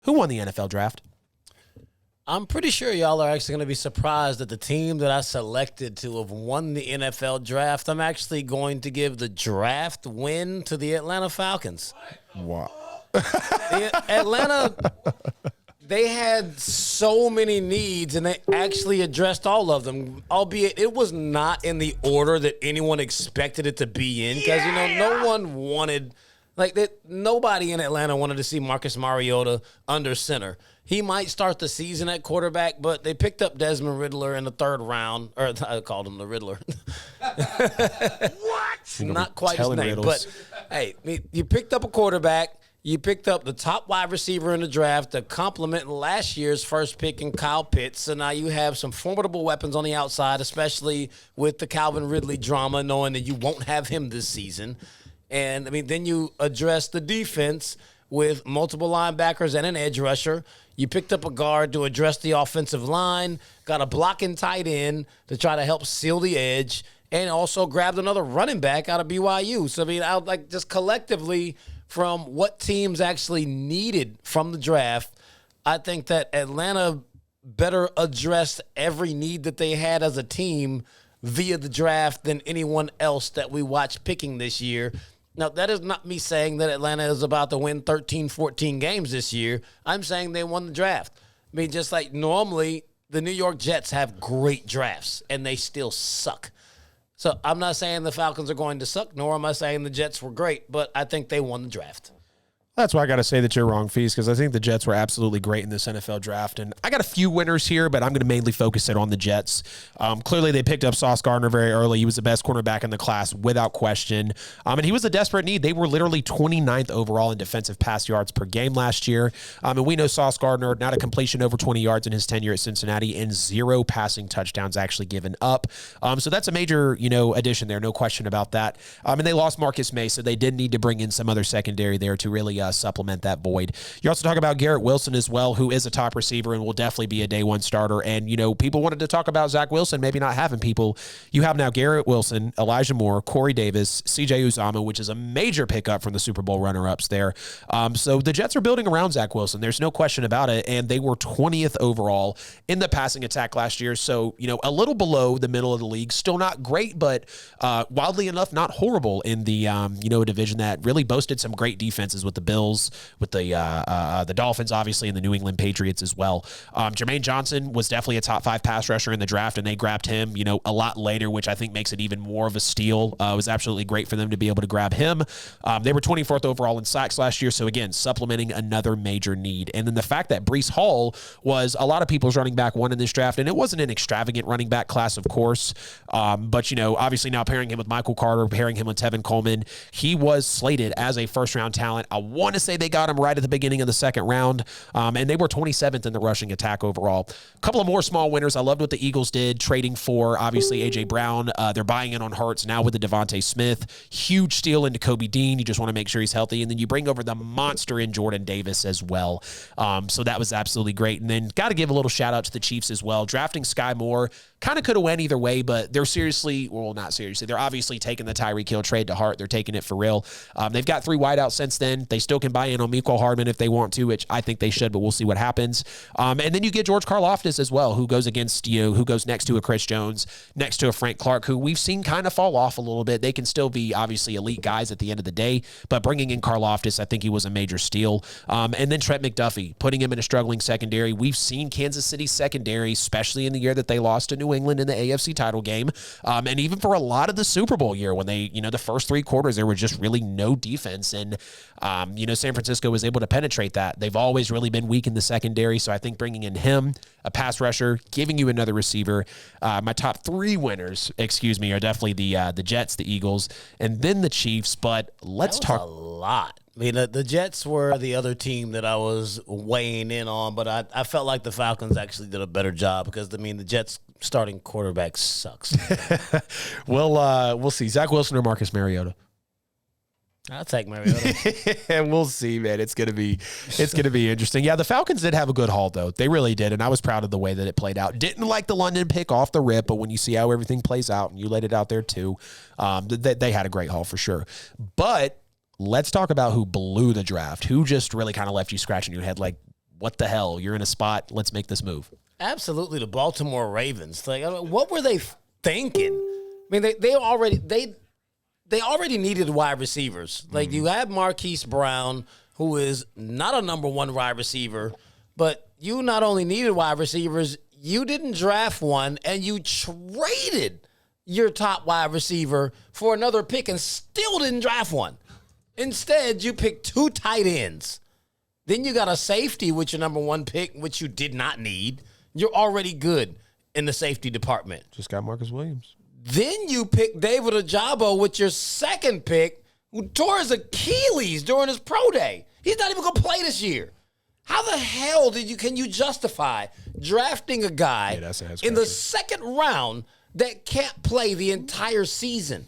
Who won the NFL draft? I'm pretty sure y'all are actually going to be surprised that the team that I selected to have won the NFL draft, I'm actually going to give the draft win to the Atlanta Falcons. Wow. Atlanta, they had so many needs, and they actually addressed all of them, albeit it was not in the order that anyone expected it to be in, because, no one wanted – nobody in Atlanta wanted to see Marcus Mariota under center. He might start the season at quarterback, but they picked up Desmond Riddler in the third round. Or I called him the Riddler. What? Not quite his name. Riddles. But, hey, you picked up a quarterback. You picked up the top wide receiver in the draft to complement last year's first pick in Kyle Pitts. So now you have some formidable weapons on the outside, especially with the Calvin Ridley drama, knowing that you won't have him this season. And, then you address the defense with multiple linebackers and an edge rusher. You picked up a guard to address the offensive line, got a blocking tight end to try to help seal the edge, and also grabbed another running back out of BYU. So, just collectively from what teams actually needed from the draft, I think that Atlanta better addressed every need that they had as a team via the draft than anyone else that we watched picking this year. Now, that is not me saying that Atlanta is about to win 13, 14 games this year. I'm saying they won the draft. Just like normally the New York Jets have great drafts, and they still suck. So I'm not saying the Falcons are going to suck, nor am I saying the Jets were great, but I think they won the draft. That's why I got to say that you're wrong, Feast, because I think the Jets were absolutely great in this NFL draft. And I got a few winners here, but I'm going to mainly focus it on the Jets. Clearly, they picked up Sauce Gardner very early. He was the best cornerback in the class without question. And he was a desperate need. They were literally 29th overall in defensive pass yards per game last year. And we know Sauce Gardner, not a completion over 20 yards in his tenure at Cincinnati, and 0 passing touchdowns actually given up. So that's a major, addition there, no question about that. And they lost Marcus May, so they did need to bring in some other secondary there to really supplement that void. You also talk about Garrett Wilson as well, who is a top receiver and will definitely be a day one starter. And, people wanted to talk about Zach Wilson, maybe not having people. You have now Garrett Wilson, Elijah Moore, Corey Davis, CJ Uzomah, which is a major pickup from the Super Bowl runner-ups there. So the Jets are building around Zach Wilson. There's no question about it. And they were 20th overall in the passing attack last year. So, a little below the middle of the league. Still not great, but wildly enough, not horrible in the, a division that really boasted some great defenses with the Bills, with the Dolphins, obviously, and the New England Patriots as well. Jermaine Johnson was definitely a top 5 pass rusher in the draft, and they grabbed him, a lot later, which I think makes it even more of a steal. It was absolutely great for them to be able to grab him. They were 24th overall in sacks last year, so again, supplementing another major need. And then the fact that Breece Hall was a lot of people's running back one in this draft, and it wasn't an extravagant running back class, of course, but, obviously now pairing him with Michael Carter, pairing him with Tevin Coleman, he was slated as a first-round talent. I want to say they got him right at the beginning of the second round, and they were 27th in the rushing attack overall. A couple of more small winners. I loved what the Eagles did, trading for, obviously, A.J. Brown. They're buying in on Hurts now with the Devontae Smith. Huge steal into Kobe Dean. You just want to make sure he's healthy. And then you bring over the monster in Jordan Davis as well. So that was absolutely great. And then got to give a little shout out to the Chiefs as well. Drafting Sky Moore kind of could have went either way, but they're not seriously. They're obviously taking the Tyreek Hill trade to heart. They're taking it for real. They've got 3 wideouts since then. They still can buy in on Mecole Hardman if they want to, which I think they should, but we'll see what happens. And then you get George Karlaftis as well, who goes next to a Chris Jones, next to a Frank Clark, who we've seen kind of fall off a little bit. They can still be obviously elite guys at the end of the day, but bringing in Karlaftis, I think he was a major steal. And then Trent McDuffie, putting him in a struggling secondary. We've seen Kansas City secondary, especially in the year that they lost to New England in the AFC title game. And even for a lot of the Super Bowl year when they, the first 3 quarters, there was just really no defense. And, San Francisco was able to penetrate that. They've always really been weak in the secondary. So I think bringing in him, a pass rusher, giving you another receiver. My top 3 winners, are definitely the Jets, the Eagles, and then the Chiefs. But let's talk a lot. The Jets were the other team that I was weighing in on, but I felt like the Falcons actually did a better job because, the Jets starting quarterback sucks. We'll see. Zach Wilson or Marcus Mariota? I'll take Mariota. And we'll see, man. It's gonna be interesting. Yeah, the Falcons did have a good haul, though. They really did, and I was proud of the way that it played out. Didn't like the London pick off the rip, but when you see how everything plays out, and you laid it out there too, they had a great haul for sure. But let's talk about who blew the draft, who just really kind of left you scratching your head like, what the hell? You're in a spot. Let's make this move. Absolutely, the Baltimore Ravens. Like, what were they thinking? I mean, they already needed wide receivers. Like, you had Marquise Brown, who is not a number one wide receiver, but you not only needed wide receivers, you didn't draft one, and you traded your top wide receiver for another pick and still didn't draft one. Instead, you picked 2 tight ends. Then you got a safety with your number 1 pick, which you did not need. You're already good in the safety department. Just got Marcus Williams. Then you pick David Ojabo with your 2nd pick, who tore his Achilles during his pro day. He's not even going to play this year. How the hell can you justify drafting a guy in the 2nd round that can't play the entire season?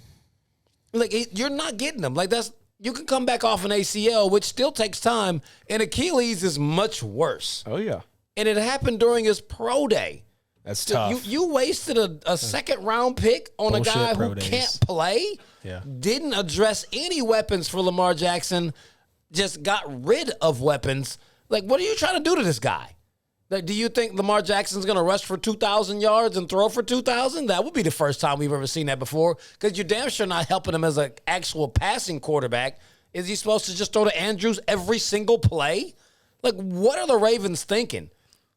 Like, you're not getting them. Like, you can come back off an ACL, which still takes time, and Achilles is much worse. Oh, yeah. And it happened during his pro day. That's tough. You wasted a 2nd round pick on a guy who can't play, didn't address any weapons for Lamar Jackson, just got rid of weapons. Like, what are you trying to do to this guy? Like, do you think Lamar Jackson's going to rush for 2,000 yards and throw for 2,000? That would be the first time we've ever seen that before, because you're damn sure not helping him as an actual passing quarterback. Is he supposed to just throw to Andrews every single play? Like, what are the Ravens thinking?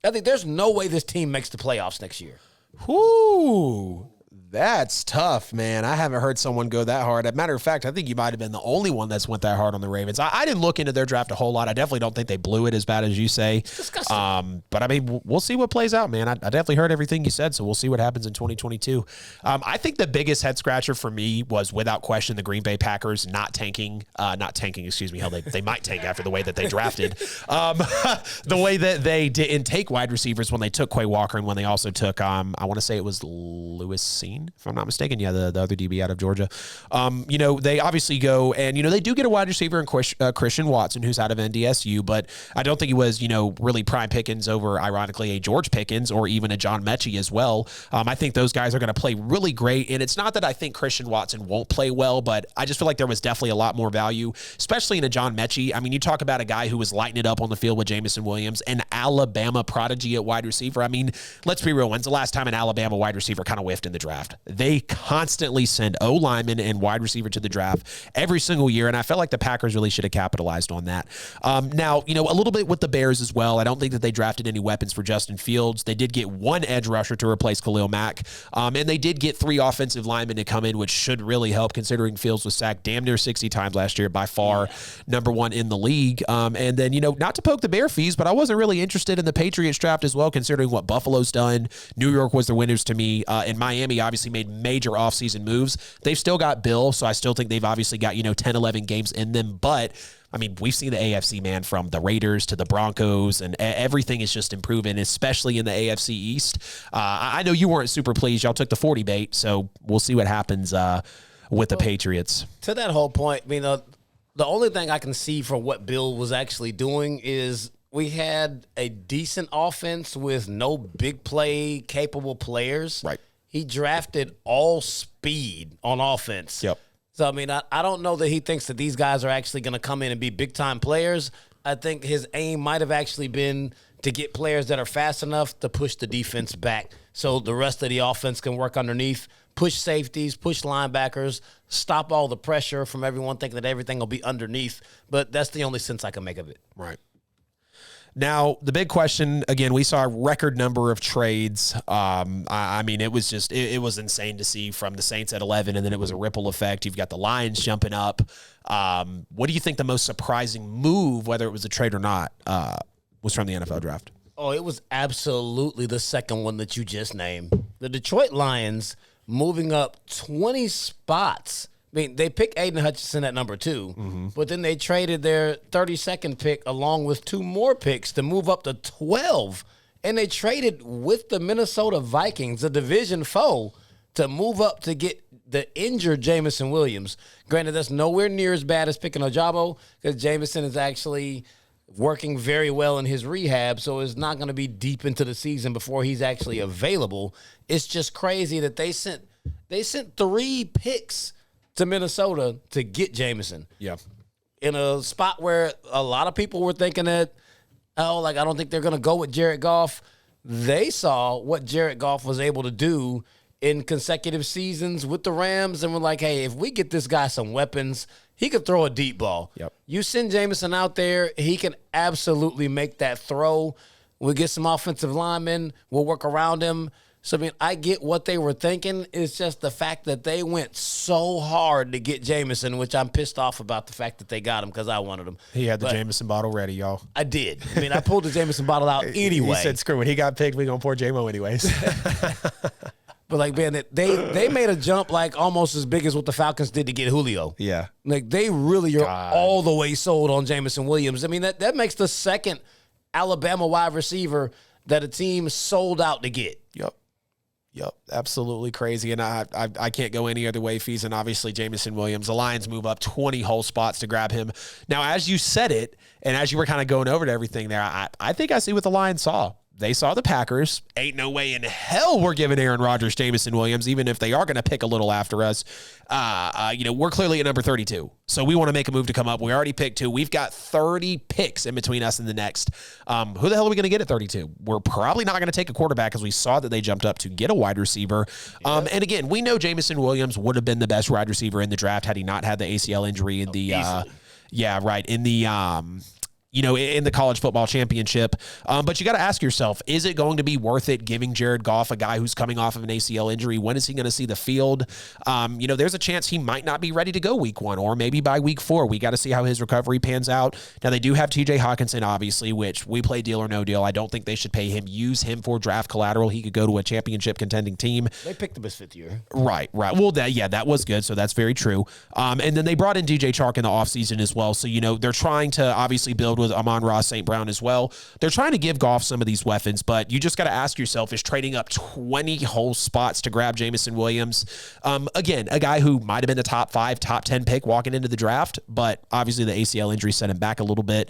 I think there's no way this team makes the playoffs next year. Whoo. That's tough, man. I haven't heard someone go that hard. As a matter of fact, I think you might have been the only one that's went that hard on the Ravens. I didn't look into their draft a whole lot. I definitely don't think they blew it as bad as you say. Disgusting. But, I mean, we'll see what plays out, man. I definitely heard everything you said, so we'll see what happens in 2022. I think the biggest head-scratcher for me was, without question, the Green Bay Packers not tanking. Excuse me. Hell, they might tank after the way that they drafted. The way that they didn't take wide receivers when they took Quay Walker and when they also took, I want to say it was Lewis Seen, if I'm not mistaken. Yeah, the other DB out of Georgia. They obviously go and, they do get a wide receiver in Christian Watson, who's out of NDSU, but I don't think he was, really prime pickings over, ironically, a George Pickens or even a John Mechie as well. I think those guys are going to play really great, and it's not that I think Christian Watson won't play well, but I just feel like there was definitely a lot more value, especially in a John Mechie. I mean, you talk about a guy who was lighting it up on the field with Jameson Williams, an Alabama prodigy at wide receiver. I mean, let's be real. When's the last time an Alabama wide receiver kind of whiffed in the draft? They constantly send O-linemen and wide receiver to the draft every single year, and I felt like the Packers really should have capitalized on that. Now, a little bit with the Bears as well. I don't think that they drafted any weapons for Justin Fields. They did get 1 edge rusher to replace Khalil Mack, and they did get 3 offensive linemen to come in, which should really help, considering Fields was sacked damn near 60 times last year, by far number 1 in the league. And then, not to poke the Bear fees, but I wasn't really interested in the Patriots draft as well, considering what Buffalo's done. New York was the winners to me, and Miami obviously made major offseason moves. They've still got Bill, so I still think they've obviously got, 10, 11 games in them. But, I mean, we've seen the AFC, man, from the Raiders to the Broncos, and everything is just improving, especially in the AFC East. I know you weren't super pleased. Y'all took the 40 bait, so we'll see what happens with the Patriots. To that whole point, I mean, the only thing I can see from what Bill was actually doing is we had a decent offense with no big play capable players. Right. He drafted all speed on offense. Yep. So, I mean, I don't know that he thinks that these guys are actually going to come in and be big-time players. I think his aim might have actually been to get players that are fast enough to push the defense back so the rest of the offense can work underneath, push safeties, push linebackers, stop all the pressure from everyone thinking that everything will be underneath. But that's the only sense I can make of it. Right. Now, the big question, again, we saw a record number of trades. I mean, it was just, it was insane to see, from the Saints at 11, and then it was a ripple effect. You've got the Lions jumping up. What do you think the most surprising move, whether it was a trade or not, was from the NFL draft? Oh, it was absolutely the second one that you just named. The Detroit Lions moving up 20 spots. I mean, they picked Aiden Hutchinson at number 2, but then they traded their 32nd pick along with 2 more picks to move up to 12. And they traded with the Minnesota Vikings, a division foe, to move up to get the injured Jameson Williams. Granted, that's nowhere near as bad as picking Ojabo, because Jameson is actually working very well in his rehab, so it's not going to be deep into the season before he's actually available. It's just crazy that they sent 3 picks to Minnesota to get Jameson. Yeah. In a spot where a lot of people were thinking that oh, like I don't think they're going to go with Jared Goff. They saw what Jared Goff was able to do in consecutive seasons with the Rams and were like, hey, if we get this guy some weapons, he could throw a deep ball. Yep. You send Jameson out there, he can absolutely make that throw. We'll get some offensive linemen. We'll work around him. So, I mean, I get what they were thinking. It's just the fact that they went so hard to get Jameson, which I'm pissed off about the fact that they got him because I wanted him. He had the Jameson bottle ready, y'all. I did. I mean, I pulled the Jameson bottle out anyway. He said, screw it. He got picked. We're going to pour J-Mo anyways. But, like, man, they made a jump, like, almost as big as what the Falcons did to get Julio. Yeah. Like, they really are all the way sold on Jameson Williams. I mean, that makes the second Alabama wide receiver that a team sold out to get. Yep, absolutely crazy, and I can't go any other way, Fees, and obviously Jameson Williams. The Lions move up 20 whole spots to grab him. Now, as you said it, and as you were kind of going over to everything there, I think I see what the Lions saw. They saw the Packers. Ain't no way in hell we're giving Aaron Rodgers Jameson Williams, even if they are going to pick a little after us. We're clearly at number 32. So we want to make a move to come up. We already picked 2. We've got 30 picks in between us and the next. Who the hell are we going to get at 32? We're probably not going to take a quarterback because we saw that they jumped up to get a wide receiver. Yep. And again, we know Jameson Williams would have been the best wide receiver in the draft had he not had the ACL injury in the in the college football championship. But you got to ask yourself, is it going to be worth it giving Jared Goff, a guy who's coming off of an ACL injury? When is he going to see the field? There's a chance he might not be ready to go week 1 or maybe by week 4. We got to see how his recovery pans out. Now, they do have TJ Hawkinson, obviously, which we play deal or no deal. I don't think they should pay him. Use him for draft collateral. He could go to a championship contending team. They picked him his 5th year. Right. Well, that was good. So that's very true. And then they brought in DJ Chark in the offseason as well. So, they're trying to obviously build with Amon-Ra St. Brown as well. They're trying to give Goff some of these weapons, but you just got to ask yourself, is trading up 20 whole spots to grab Jameson Williams? Again, a guy who might have been the top 5, top 10 pick walking into the draft, but obviously the ACL injury set him back a little bit.